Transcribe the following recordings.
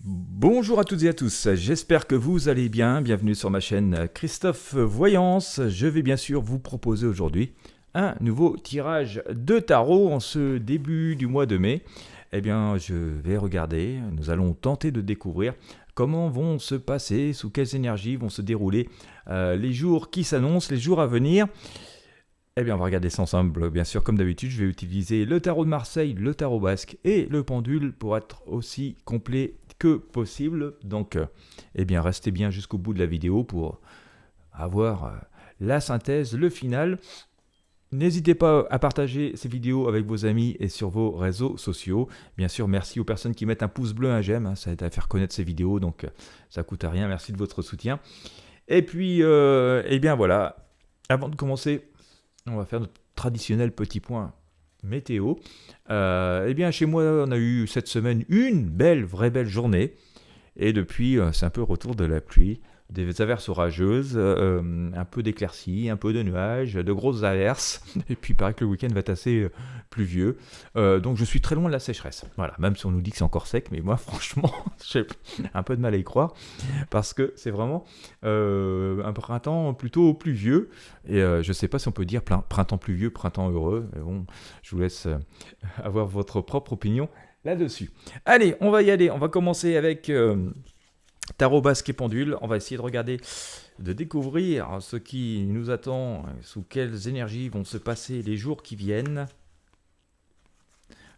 Bonjour à toutes et à tous, j'espère que vous allez bien. Bienvenue sur ma chaîne Christophe Voyance. Je vais bien sûr vous proposer aujourd'hui un nouveau tirage de tarot en ce début du mois de mai. Eh bien, je vais regarder, nous allons tenter de découvrir comment vont se passer, sous quelles énergies vont se dérouler les jours qui s'annoncent, les jours à venir. Eh bien, on va regarder ça ensemble. Bien sûr, comme d'habitude, je vais utiliser le tarot de Marseille, le tarot basque et le pendule pour être aussi complet que possible. Donc, eh bien, restez bien jusqu'au bout de la vidéo pour avoir la synthèse, le final. N'hésitez pas à partager ces vidéos avec vos amis et sur vos réseaux sociaux. Bien sûr, merci aux personnes qui mettent un pouce bleu, un j'aime. Ça aide à faire connaître ces vidéos, donc ça ne coûte à rien. Merci de votre soutien. Et puis, eh bien voilà, avant de commencer, on va faire notre traditionnel petit point météo. Eh bien, chez moi, on a eu cette semaine une vraie belle journée. Et depuis, c'est un peu retour de la pluie, des averses orageuses, un peu d'éclaircies, un peu de nuages, de grosses averses. Et puis, il paraît que le week-end va être assez pluvieux. Donc, je suis très loin de la sécheresse. Voilà, même si on nous dit que c'est encore sec, mais moi, franchement, j'ai un peu de mal à y croire. Parce que c'est vraiment un printemps plutôt pluvieux. Et je ne sais pas si on peut dire printemps pluvieux, printemps heureux. Mais bon, je vous laisse avoir votre propre opinion là-dessus. Allez, on va y aller. On va commencer avec tarot basque et pendule. On va essayer de regarder, de découvrir ce qui nous attend, sous quelles énergies vont se passer les jours qui viennent,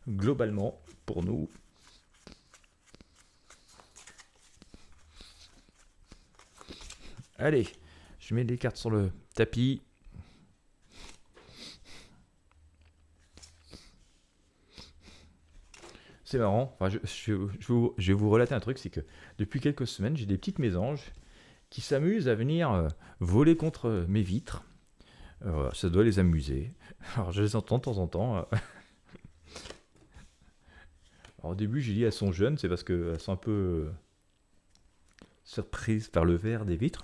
globalement, pour nous. Allez, je mets les cartes sur le tapis. C'est marrant, enfin, je vais vous relater un truc, c'est que depuis quelques semaines, j'ai des petites mésanges qui s'amusent à venir voler contre mes vitres. Ça doit les amuser. Alors je les entends de temps en temps. Alors, au début, j'ai dit elles sont jeunes, c'est parce qu'elles sont un peu surprises par le verre des vitres,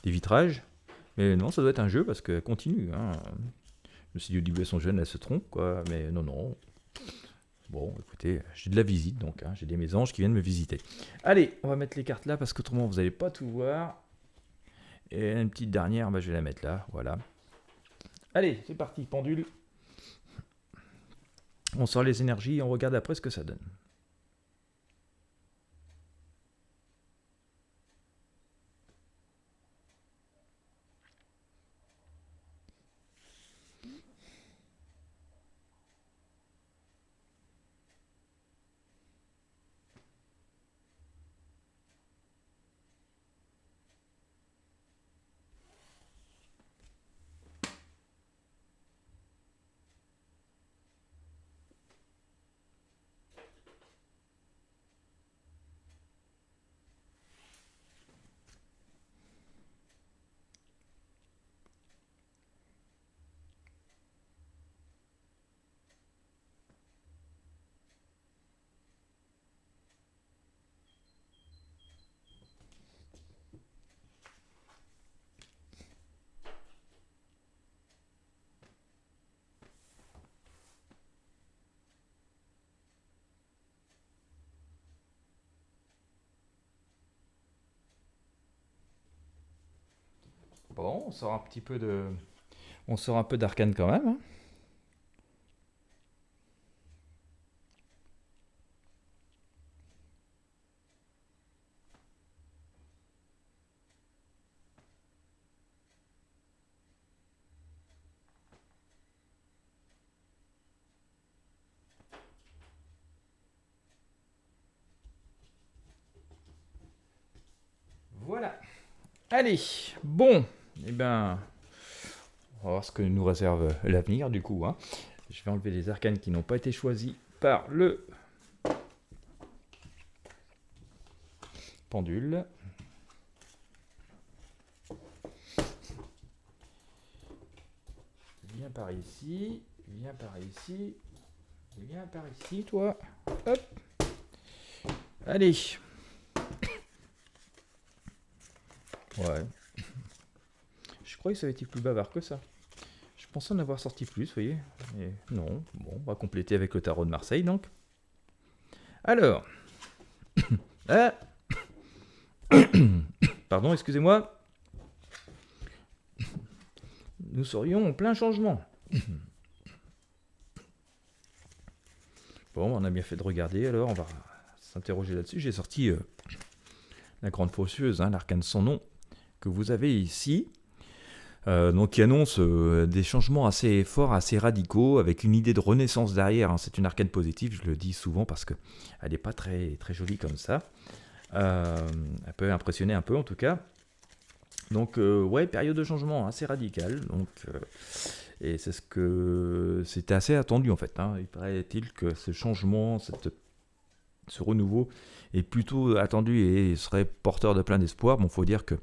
des vitrages. Mais non, ça doit être un jeu parce qu'elles continuent. Hein. Je me suis dit au début elles sont jeunes, elles se trompent, quoi. Mais non, non. Bon, écoutez, j'ai de la visite, donc hein, j'ai des mésanges qui viennent me visiter. Allez, on va mettre les cartes là, parce qu'autrement, vous n'allez pas tout voir. Et une petite dernière, bah, je vais la mettre là, voilà. Allez, c'est parti, pendule. On sort les énergies et on regarde après ce que ça donne. Bon, on sort un petit peu de... On sort un peu d'arcane quand même. Hein. Voilà. Allez, bon, eh ben, on va voir ce que nous réserve l'avenir du coup. Hein. Je vais enlever les arcanes qui n'ont pas été choisis par le pendule. Viens par ici, viens par ici, viens par ici, toi. Hop. Allez. Ouais. Je croyais que ça avait été plus bavard que ça. Je pensais en avoir sorti plus, vous voyez. Mais non. Bon, on va compléter avec le tarot de Marseille, donc. Alors. Ah Pardon, excusez-moi. Nous serions en plein changement. Bon, on a bien fait de regarder, alors on va s'interroger là-dessus. J'ai sorti la grande faucheuse, l'arcane sans nom, que vous avez ici. Donc qui annonce des changements assez forts, assez radicaux, avec une idée de renaissance derrière. C'est une arcane positive, je le dis souvent parce qu'elle n'est pas très, très jolie comme ça. Elle peut impressionner un peu en tout cas. Donc ouais, période de changement assez radicale. Donc, et c'est c'était assez attendu en fait. Il paraît-il que ce changement, ce renouveau est plutôt attendu et serait porteur de plein d'espoir. Bon, faut dire que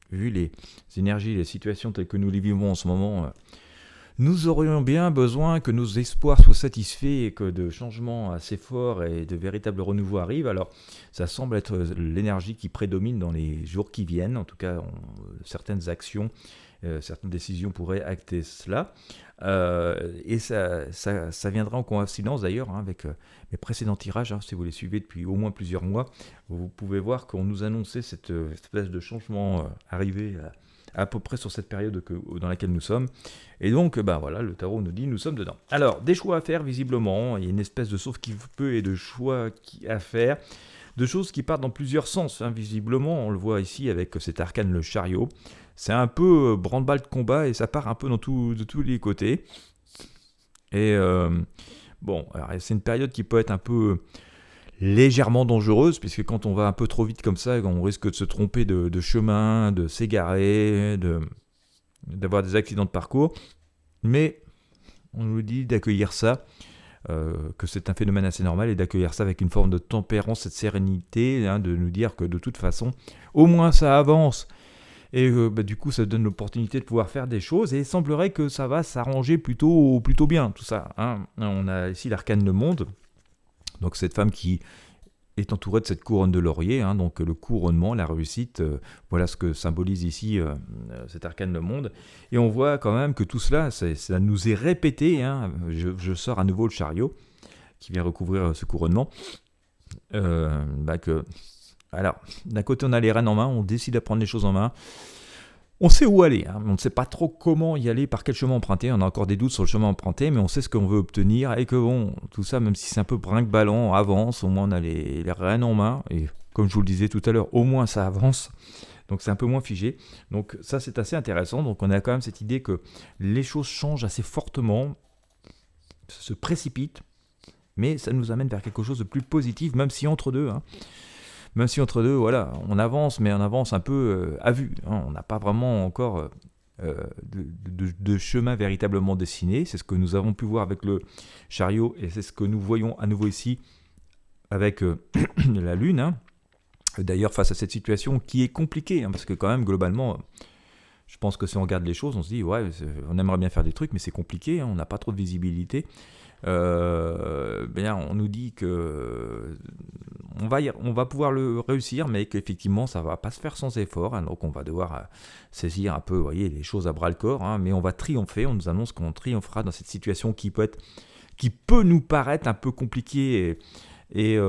vu les énergies, les situations telles que nous les vivons en ce moment, nous aurions bien besoin que nos espoirs soient satisfaits et que de changements assez forts et de véritables renouveaux arrivent. Alors, ça semble être l'énergie qui prédomine dans les jours qui viennent. En tout cas, certaines actions, certaines décisions pourraient acter cela. Et ça viendra en coïncidence d'ailleurs avec mes précédents tirages. Si vous les suivez depuis au moins plusieurs mois, vous pouvez voir qu'on nous annonçait cette espèce de changement arrivé à peu près sur cette période dans laquelle nous sommes. Et donc, voilà, le tarot nous dit nous sommes dedans. Alors, des choix à faire visiblement. Il y a une espèce de sauve-qui-peut et de choix à faire. De choses qui partent dans plusieurs sens, visiblement. On le voit ici avec cet arcane, le chariot. C'est un peu branle-balle de combat et ça part un peu de tous les côtés. Et bon, alors, c'est une période qui peut être un peu légèrement dangereuse, puisque quand on va un peu trop vite comme ça, on risque de se tromper de chemin, de s'égarer, d'avoir des accidents de parcours. Mais on nous dit d'accueillir ça, que c'est un phénomène assez normal, et d'accueillir ça avec une forme de tempérance et de sérénité, de nous dire que de toute façon, au moins ça avance. Et du coup, ça donne l'opportunité de pouvoir faire des choses. Et il semblerait que ça va s'arranger plutôt bien, tout ça. On a ici l'arcane Le Monde. Donc cette femme qui est entourée de cette couronne de laurier. Donc le couronnement, la réussite. Voilà ce que symbolise ici cet arcane Le Monde. Et on voit quand même que tout cela, ça nous est répété. Je sors à nouveau le chariot qui vient recouvrir ce couronnement. Alors, d'un côté, on a les rênes en main, on décide de prendre les choses en main. On sait où aller, on ne sait pas trop comment y aller, par quel chemin emprunter. On a encore des doutes sur le chemin emprunté, mais on sait ce qu'on veut obtenir. Et que bon, tout ça, même si c'est un peu brinque-ballant, avance. Au moins, on a les rênes en main. Et comme je vous le disais tout à l'heure, au moins ça avance. Donc c'est un peu moins figé. Donc ça, c'est assez intéressant. Donc on a quand même cette idée que les choses changent assez fortement, se précipitent, mais ça nous amène vers quelque chose de plus positif, même si entre deux, voilà, on avance, mais on avance un peu à vue. On n'a pas vraiment encore de chemin véritablement dessiné. C'est ce que nous avons pu voir avec le chariot, et c'est ce que nous voyons à nouveau ici avec la Lune. D'ailleurs, face à cette situation qui est compliquée, parce que quand même, globalement, je pense que si on regarde les choses, on se dit, ouais, on aimerait bien faire des trucs, mais c'est compliqué, on n'a pas trop de visibilité. On nous dit que on va pouvoir le réussir, mais qu'effectivement ça va pas se faire sans effort, donc on va devoir saisir un peu, vous voyez, les choses à bras le corps, mais on va triompher. On nous annonce qu'on triomphera dans cette situation qui peut nous paraître un peu compliquée et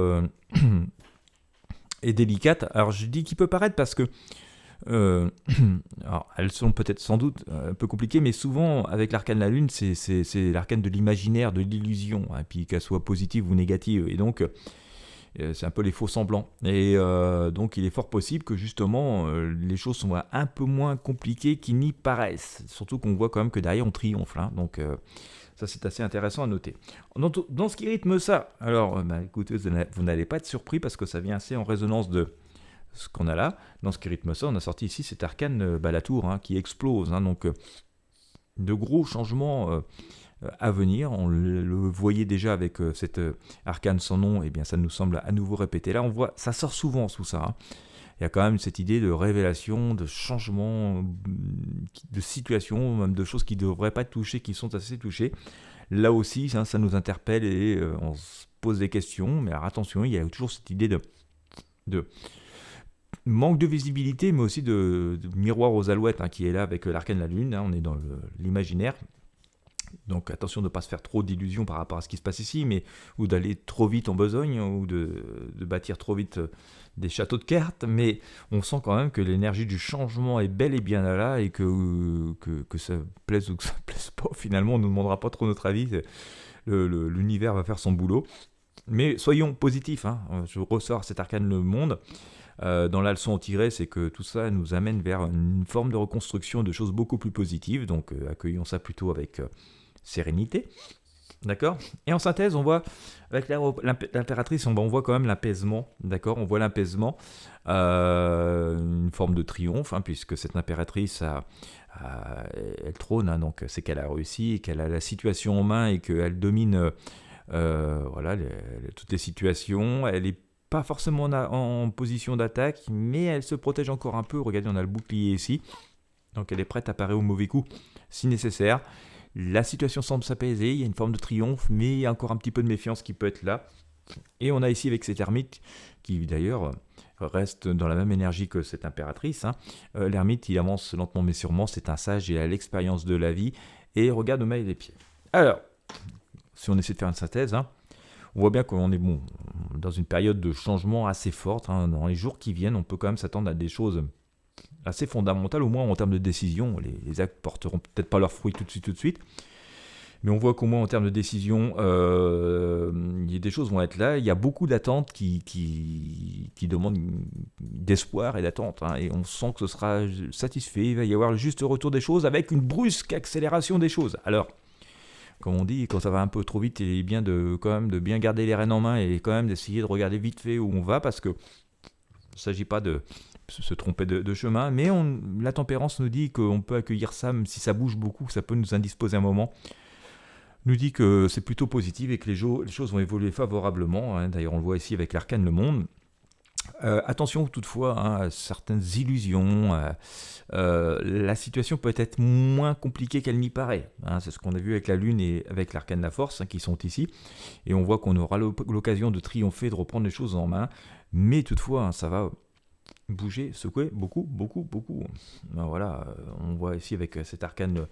délicate. Alors je dis qu'il peut paraître parce que alors, elles sont peut-être sans doute un peu compliquées, mais souvent avec l'arcane de la Lune, c'est l'arcane de l'imaginaire, de l'illusion, puis qu'elle soit positive ou négative, et donc c'est un peu les faux semblants. Et donc il est fort possible que justement les choses soient un peu moins compliquées qu'ils n'y paraissent, surtout qu'on voit quand même que derrière on triomphe, donc ça c'est assez intéressant à noter. Dans ce qui rythme ça, alors écoutez, vous n'allez pas être surpris parce que ça vient assez en résonance de ce qu'on a là. Dans ce qui rythme ça, on a sorti ici cet arcane la tour, qui explose, donc de gros changements à venir. On le voyait déjà avec cet arcane sans nom, et bien ça nous semble à nouveau répéter. Là on voit, ça sort souvent sous ça. Il y a quand même cette idée de révélation, de changement, de situation, même de choses qui ne devraient pas être touchées, qui sont assez touchées. Là aussi, ça nous interpelle et on se pose des questions. Mais alors attention, il y a toujours cette idée de manque de visibilité, mais aussi de miroir aux alouettes, qui est là avec l'arcane de la Lune. On est dans l'imaginaire. Donc attention de ne pas se faire trop d'illusions par rapport à ce qui se passe ici, ou d'aller trop vite en besogne, ou de bâtir trop vite des châteaux de cartes, mais on sent quand même que l'énergie du changement est bel et bien là, et que ça plaise ou que ça plaise pas, finalement on ne nous demandera pas trop notre avis, l'univers va faire son boulot. Mais soyons positifs, hein. Je ressors cet arcane le monde. Dans la leçon à tirer, c'est que tout ça nous amène vers une forme de reconstruction de choses beaucoup plus positives, donc accueillons ça plutôt avec sérénité. D'accord. Et en synthèse, on voit avec l'impératrice, on voit quand même l'apaisement. D'accord. On voit l'apaisement, une forme de triomphe, hein, puisque cette impératrice elle trône, hein, donc c'est qu'elle a réussi, qu'elle a la situation en main et qu'elle domine toutes les situations. Elle n'est pas forcément en position d'attaque, mais elle se protège encore un peu. Regardez, on a le bouclier ici, donc elle est prête à parer au mauvais coup si nécessaire. La situation semble s'apaiser, il y a une forme de triomphe, mais il y a encore un petit peu de méfiance qui peut être là. Et on a ici avec cet ermite, qui d'ailleurs reste dans la même énergie que cette impératrice, hein. L'ermite, il avance lentement mais sûrement, c'est un sage, il a l'expérience de la vie, et regarde au mailles des pieds. Alors, si on essaie de faire une synthèse, hein, on voit bien qu'on est dans une période de changement assez forte, hein. Dans les jours qui viennent, on peut quand même s'attendre à des choses assez fondamentales, au moins en termes de décision. Les actes porteront peut-être pas leurs fruits tout de suite, mais on voit qu'au moins en termes de décision, des choses vont être là. Il y a beaucoup d'attentes qui demandent d'espoir et d'attente, hein, et on sent que ce sera satisfait. Il va y avoir le juste retour des choses avec une brusque accélération des choses. Alors, comme on dit, quand ça va un peu trop vite, il est bien quand même de bien garder les rênes en main et quand même d'essayer de regarder vite fait où on va, parce que il ne s'agit pas de se tromper de chemin, mais la tempérance nous dit qu'on peut accueillir ça, même si ça bouge beaucoup, ça peut nous indisposer un moment, nous dit que c'est plutôt positif et que les choses vont évoluer favorablement, hein. D'ailleurs on le voit ici avec l'arcane le monde. Attention toutefois, hein, à certaines illusions, la situation peut être moins compliquée qu'elle n'y paraît, hein. C'est ce qu'on a vu avec la lune et avec l'arcane de la force, hein, qui sont ici, et on voit qu'on aura l'occasion de triompher, de reprendre les choses en main, mais toutefois, hein, ça va bouger, secouer beaucoup. Ben voilà, on voit ici avec cet arcane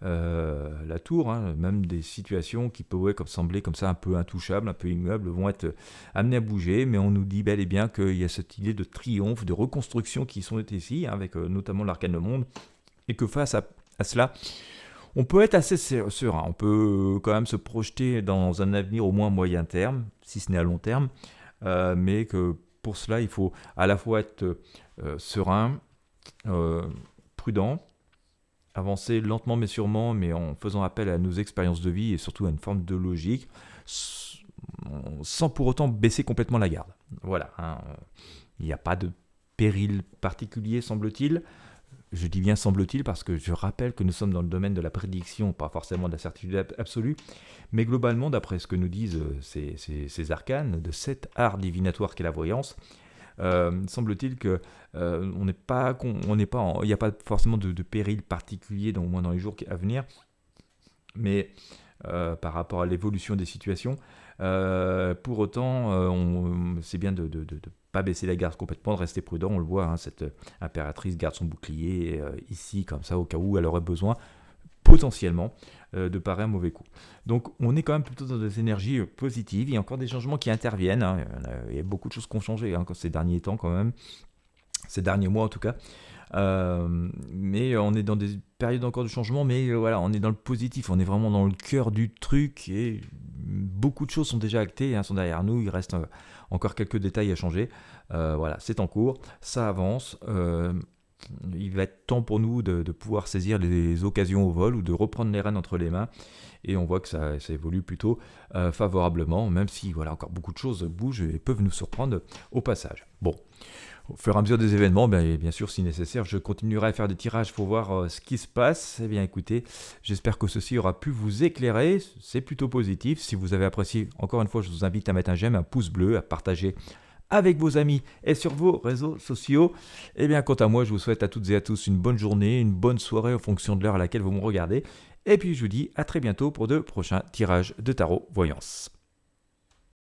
la tour, hein, même des situations qui peuvent sembler comme ça un peu intouchables, un peu immuables, vont être amenées à bouger, mais on nous dit bel et bien qu'il y a cette idée de triomphe, de reconstruction qui sont ici, hein, avec notamment l'arcane le monde, et que face à cela, on peut être assez serein, on peut quand même se projeter dans un avenir au moins moyen terme, si ce n'est à long terme, mais que pour cela, il faut à la fois être serein, prudent, avancer lentement mais sûrement, mais en faisant appel à nos expériences de vie et surtout à une forme de logique, sans pour autant baisser complètement la garde. Voilà, hein. Il n'y a pas de péril particulier, semble-t-il. Je dis bien semble-t-il parce que je rappelle que nous sommes dans le domaine de la prédiction, pas forcément de la certitude absolue, mais globalement, d'après ce que nous disent ces arcanes, de cet art divinatoire qu'est la voyance, semble-t-il que il n'y a pas forcément de péril particulier, au moins dans les jours à venir, mais par rapport à l'évolution des situations, pour autant, c'est bien de pas baisser la garde complètement, de rester prudent. On le voit, hein, cette impératrice garde son bouclier ici, comme ça, au cas où elle aurait besoin, potentiellement, de parer un mauvais coup. Donc on est quand même plutôt dans des énergies positives. Il y a encore des changements qui interviennent, hein. Il y a beaucoup de choses qui ont changé, hein, ces derniers temps quand même, ces derniers mois en tout cas. Mais on est dans des périodes encore de changement, mais voilà, on est dans le positif, on est vraiment dans le cœur du truc, et beaucoup de choses sont déjà actées, hein, sont derrière nous. Il reste encore quelques détails à changer. Voilà, c'est en cours, ça avance. Il va être temps pour nous de pouvoir saisir les occasions au vol ou de reprendre les rênes entre les mains, et on voit que ça évolue plutôt favorablement, même si voilà, encore beaucoup de choses bougent et peuvent nous surprendre au passage. Bon, au fur et à mesure des événements, bien sûr, si nécessaire, je continuerai à faire des tirages pour voir ce qui se passe. Eh bien écoutez, j'espère que ceci aura pu vous éclairer, c'est plutôt positif. Si vous avez apprécié, encore une fois, je vous invite à mettre un j'aime, un pouce bleu, à partager avec vos amis et sur vos réseaux sociaux. Eh bien, quant à moi, je vous souhaite à toutes et à tous une bonne journée, une bonne soirée en fonction de l'heure à laquelle vous me regardez. Et puis, je vous dis à très bientôt pour de prochains tirages de tarot voyance.